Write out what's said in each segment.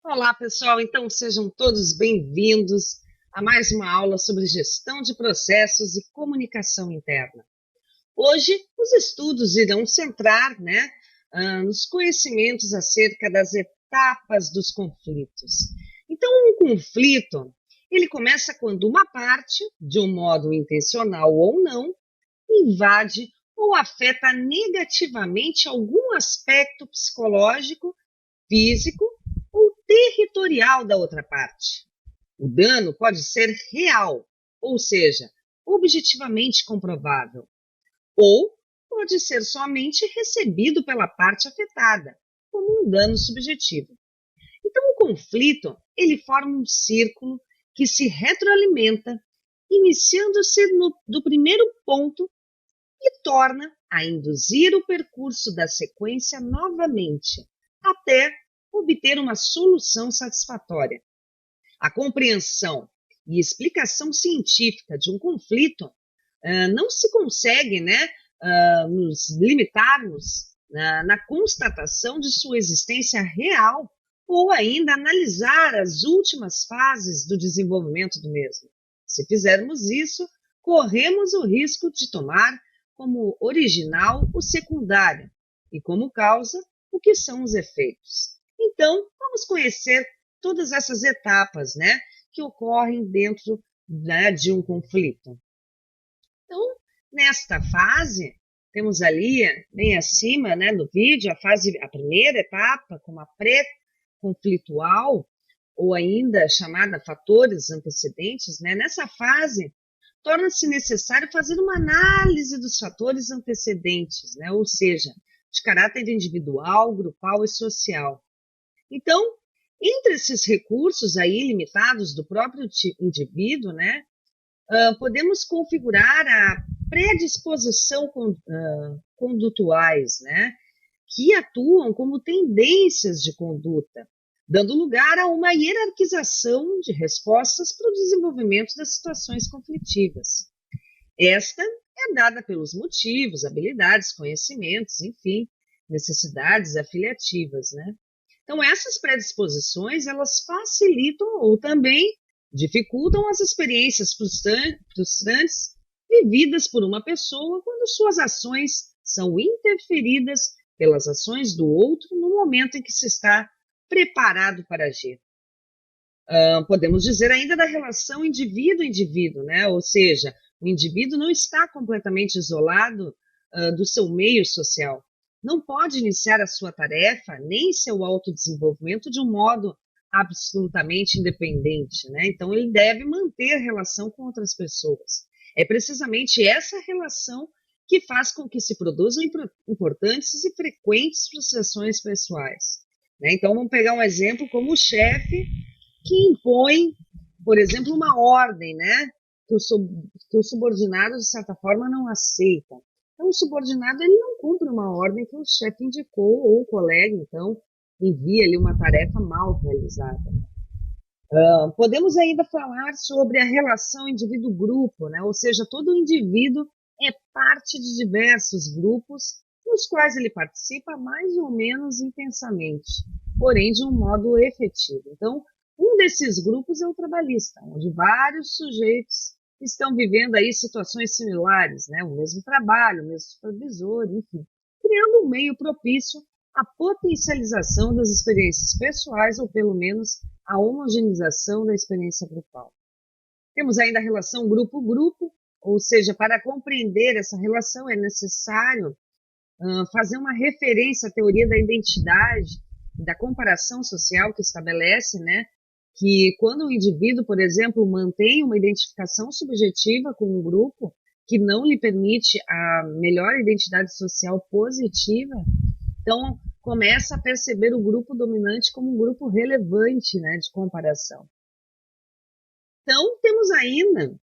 Olá, pessoal. Então, sejam todos bem-vindos a mais uma aula sobre gestão de processos e comunicação interna. Hoje, os estudos irão centrar, nos conhecimentos acerca das etapas dos conflitos. Então, um conflito, ele começa quando uma parte, de um modo intencional ou não, invade ou afeta negativamente algum aspecto psicológico, físico ou territorial da outra parte. O dano pode ser real, ou seja, objetivamente comprovável, ou pode ser somente recebido pela parte afetada, como um dano subjetivo. Então, o conflito, ele forma um círculo que se retroalimenta, iniciando-se do primeiro ponto e torna a induzir o percurso da sequência novamente, até obter uma solução satisfatória. A compreensão e explicação científica de um conflito não se consegue nos limitarmos na constatação de sua existência real ou ainda analisar as últimas fases do desenvolvimento do mesmo. Se fizermos isso, corremos o risco de tomar como original o secundário e como causa o que são os efeitos. Então, vamos conhecer todas essas etapas, que ocorrem dentro, de um conflito. Então, nesta fase, temos ali, bem acima, no vídeo, a primeira etapa, como a pré-conflitual, ou ainda chamada fatores antecedentes, Nessa fase, torna-se necessário fazer uma análise dos fatores antecedentes, ou seja, de caráter individual, grupal e social. Então, entre esses recursos aí limitados do próprio indivíduo, podemos configurar a predisposição condutuais, que atuam como tendências de conduta, dando lugar a uma hierarquização de respostas para o desenvolvimento das situações conflitivas. Esta é dada pelos motivos, habilidades, conhecimentos, enfim, necessidades afiliativas, Então, essas predisposições, elas facilitam ou também dificultam as experiências frustrantes vividas por uma pessoa quando suas ações são interferidas pelas ações do outro no momento em que se está preparado para agir. Podemos dizer ainda da relação indivíduo-indivíduo, Ou seja, o indivíduo não está completamente isolado do seu meio social. Não pode iniciar a sua tarefa nem seu autodesenvolvimento de um modo absolutamente independente, Então, ele deve manter relação com outras pessoas. É precisamente essa relação que faz com que se produzam importantes e frequentes frustrações pessoais, Então, vamos pegar um exemplo como o chefe que impõe, por exemplo, uma ordem, que o subordinado, de certa forma, não aceita. Então, o subordinado ele não cumpre uma ordem que o chefe indicou, ou o colega, então, envia ali uma tarefa mal realizada. Podemos ainda falar sobre a relação indivíduo-grupo, ou seja, todo indivíduo é parte de diversos grupos nos quais ele participa mais ou menos intensamente, porém de um modo efetivo. Então, um desses grupos é o trabalhista, onde vários sujeitos estão vivendo aí situações similares, o mesmo trabalho, o mesmo supervisor, enfim, criando um meio propício à potencialização das experiências pessoais ou pelo menos a homogeneização da experiência grupal. Temos ainda a relação grupo-grupo, ou seja, para compreender essa relação é necessário fazer uma referência à teoria da identidade, da comparação social que estabelece, que quando o indivíduo, por exemplo, mantém uma identificação subjetiva com um grupo que não lhe permite a melhor identidade social positiva, então começa a perceber o grupo dominante como um grupo relevante, de comparação. Então, temos ainda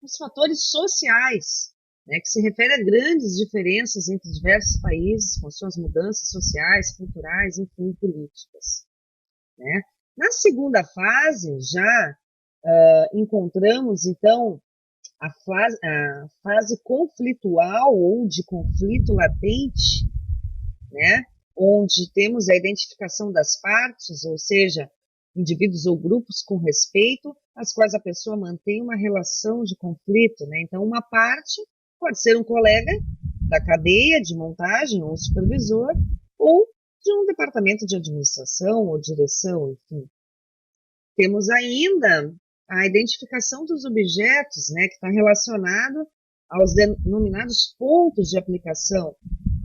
os fatores sociais, que se refere a grandes diferenças entre diversos países, com suas mudanças sociais, culturais, enfim, políticas. Na segunda fase, já encontramos, então, a fase conflitual ou de conflito latente, onde temos a identificação das partes, ou seja, indivíduos ou grupos com respeito, às quais a pessoa mantém uma relação de conflito, né? Então, uma parte pode ser um colega da cadeia de montagem, ou um supervisor, ou de um departamento de administração ou direção, enfim. Temos ainda a identificação dos objetos, né, que está relacionado aos denominados pontos de aplicação,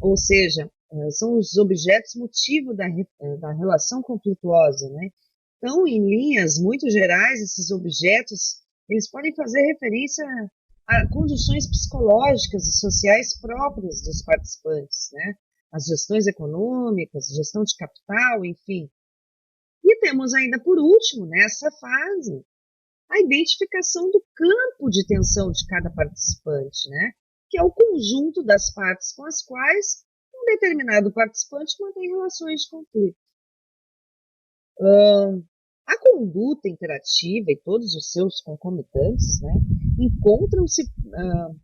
ou seja, são os objetos motivo da relação conflituosa, né? Então, em linhas muito gerais, esses objetos, eles podem fazer referência a condições psicológicas e sociais próprias dos participantes, né? As gestões econômicas, gestão de capital, enfim. E temos ainda, por último, nessa fase, a identificação do campo de tensão de cada participante, né? Que é o conjunto das partes com as quais um determinado participante mantém relações de conflito. A conduta interativa e todos os seus concomitantes, né, encontram-se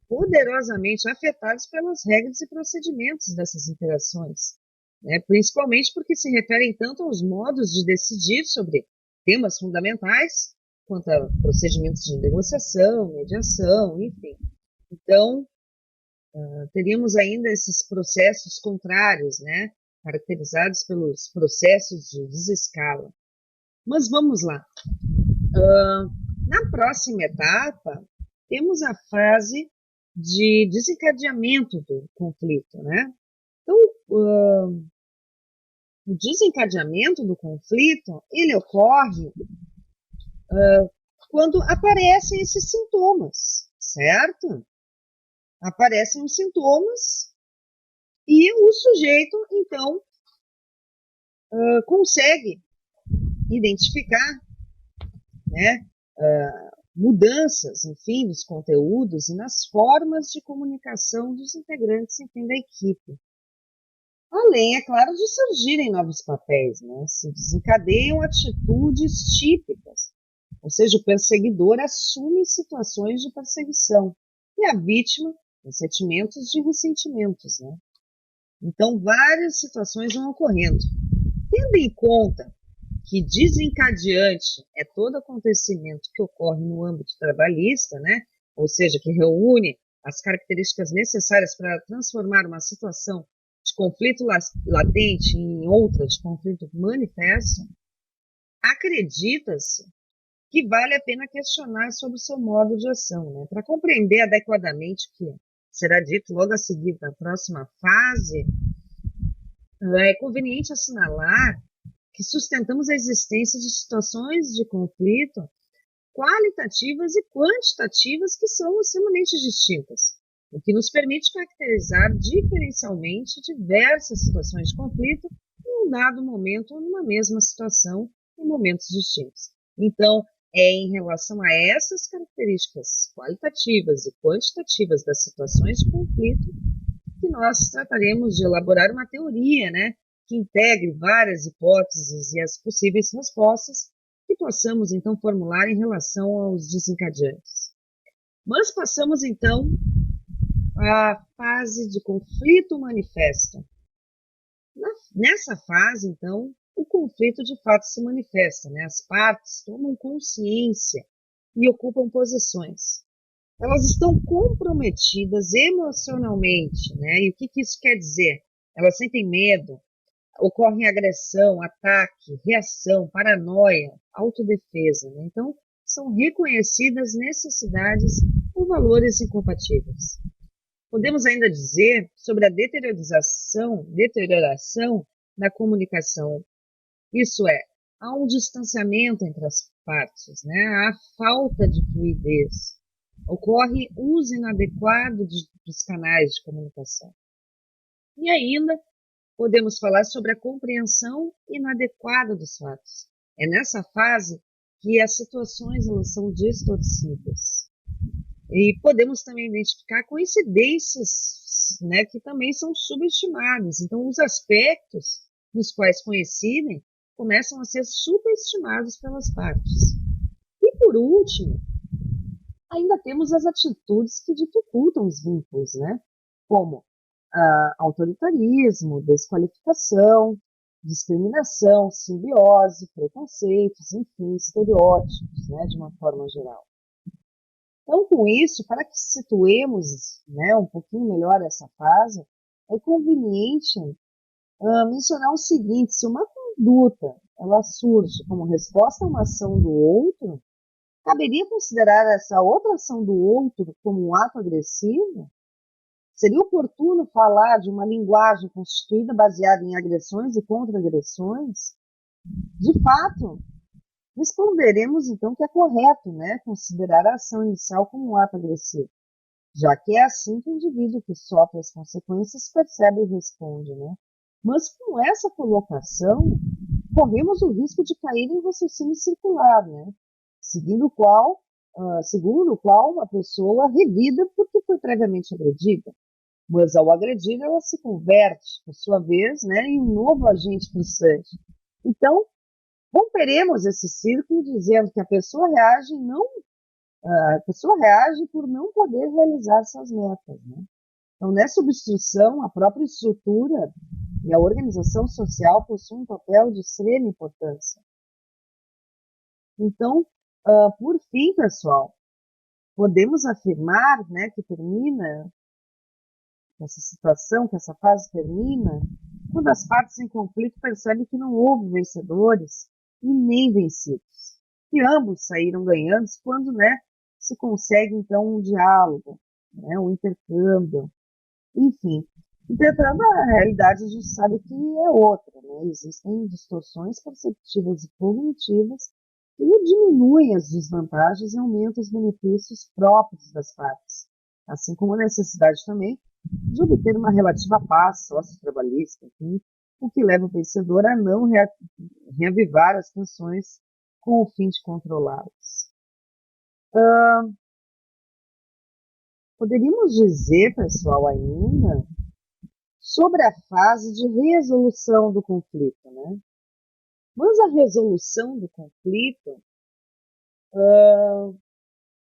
poderosamente afetados pelas regras e procedimentos dessas interações, né, principalmente porque se referem tanto aos modos de decidir sobre temas fundamentais, quanto a procedimentos de negociação, mediação, enfim. Então, teríamos ainda esses processos contrários, né, caracterizados pelos processos de desescala. Mas vamos lá. Na próxima etapa, temos a fase de desencadeamento do conflito, né? Então, o desencadeamento do conflito, ele ocorre quando aparecem esses sintomas, certo? Aparecem os sintomas e o sujeito, então, consegue identificar, né, mudanças, enfim, nos conteúdos e nas formas de comunicação dos integrantes, enfim, da equipe. Além, é claro, de surgirem novos papéis, né, se desencadeiam atitudes típicas, ou seja, o perseguidor assume situações de perseguição e a vítima tem sentimentos de ressentimentos, né. Então, várias situações vão ocorrendo. Tendo em conta que desencadeante é todo acontecimento que ocorre no âmbito trabalhista, né? Ou seja, que reúne as características necessárias para transformar uma situação de conflito latente em outra de conflito manifesto, acredita-se que vale a pena questionar sobre o seu modo de ação, né? Para compreender adequadamente o que será dito logo a seguir na próxima fase, é conveniente assinalar que sustentamos a existência de situações de conflito qualitativas e quantitativas que são extremamente distintas, o que nos permite caracterizar diferencialmente diversas situações de conflito em um dado momento ou numa mesma situação em momentos distintos. Então, é em relação a essas características qualitativas e quantitativas das situações de conflito que nós trataremos de elaborar uma teoria, né, que integre várias hipóteses e as possíveis respostas que possamos, então, formular em relação aos desencadeantes. Mas passamos, então, à fase de conflito manifesto. Nessa fase, então, o conflito de fato se manifesta, né? As partes tomam consciência e ocupam posições. Elas estão comprometidas emocionalmente, né? E o que isso quer dizer? Elas sentem medo, ocorre agressão, ataque, reação, paranoia, autodefesa, né? Então, são reconhecidas necessidades ou valores incompatíveis. Podemos ainda dizer sobre a deterioração da comunicação. Isso é, há um distanciamento entre as partes, né? Há falta de fluidez. Ocorre uso inadequado dos canais de comunicação. E ainda podemos falar sobre a compreensão inadequada dos fatos. É nessa fase que as situações elas são distorcidas. E podemos também identificar coincidências, né, que também são subestimadas. Então, os aspectos nos quais coincidem começam a ser subestimados pelas partes. E, por último, ainda temos as atitudes que dificultam os vínculos, né? Como autoritarismo, desqualificação, discriminação, simbiose, preconceitos, enfim, estereótipos, né, de uma forma geral. Então, com isso, para que situemos, né, um pouquinho melhor essa fase, é conveniente mencionar o seguinte: se uma conduta ela surge como resposta a uma ação do outro, caberia considerar essa outra ação do outro como um ato agressivo? Seria oportuno falar de uma linguagem constituída baseada em agressões e contra-agressões? De fato, responderemos então que é correto, né, considerar a ação inicial como um ato agressivo, já que é assim que o indivíduo que sofre as consequências percebe e responde, né? Mas com essa colocação, corremos o risco de cair em raciocínio circular, né? Segundo o qual uma pessoa revida porque foi previamente agredida, mas ao agredir ela se converte, por sua vez, né, em um novo agente frustrante. Então, romperemos esse círculo dizendo que a pessoa reage por não poder realizar suas metas, né? Então, nessa obstrução, a própria estrutura e a organização social possuem um papel de extrema importância. Então, por fim, pessoal, podemos afirmar, né, que termina essa situação, que essa fase termina, quando as partes em conflito percebem que não houve vencedores e nem vencidos, que ambos saíram ganhando quando, né, se consegue então um diálogo, né, um intercâmbio, enfim. Entretanto, a realidade a gente sabe que é outra, né? Existem distorções perceptivas e cognitivas que diminuem as desvantagens e aumentam os benefícios próprios das partes, assim como a necessidade também de obter uma relativa paz sócio-trabalhista, enfim, o que leva o vencedor a não reavivar as tensões com o fim de controlá-las. Poderíamos dizer, pessoal, ainda sobre a fase de resolução do conflito, né? Mas a resolução do conflito,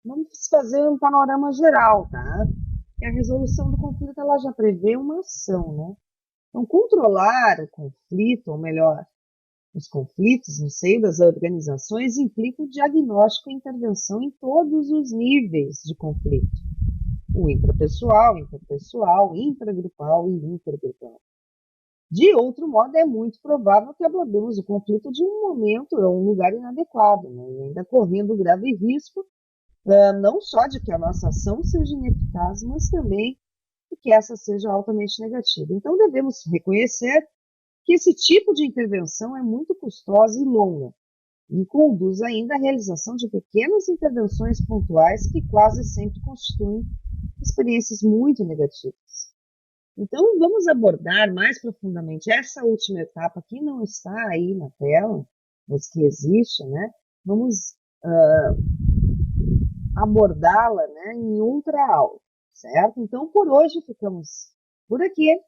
vamos fazer um panorama geral, tá? E a resolução do conflito ela já prevê uma ação, né? Então, controlar o conflito, ou melhor, os conflitos no seio das organizações implica o diagnóstico e intervenção em todos os níveis de conflito. O intrapessoal, interpessoal, intragrupal e intergrupal. De outro modo, é muito provável que abordemos o conflito de um momento ou um lugar inadequado, né? E ainda correndo grave risco, não só de que a nossa ação seja ineficaz, mas também de que essa seja altamente negativa. Então, devemos reconhecer que esse tipo de intervenção é muito custosa e longa, e conduz ainda à realização de pequenas intervenções pontuais que quase sempre constituem experiências muito negativas. Então, vamos abordar mais profundamente essa última etapa que não está aí na tela, mas que existe, né? Vamos abordá-la, né, em outra aula, certo? Então, por hoje ficamos por aqui.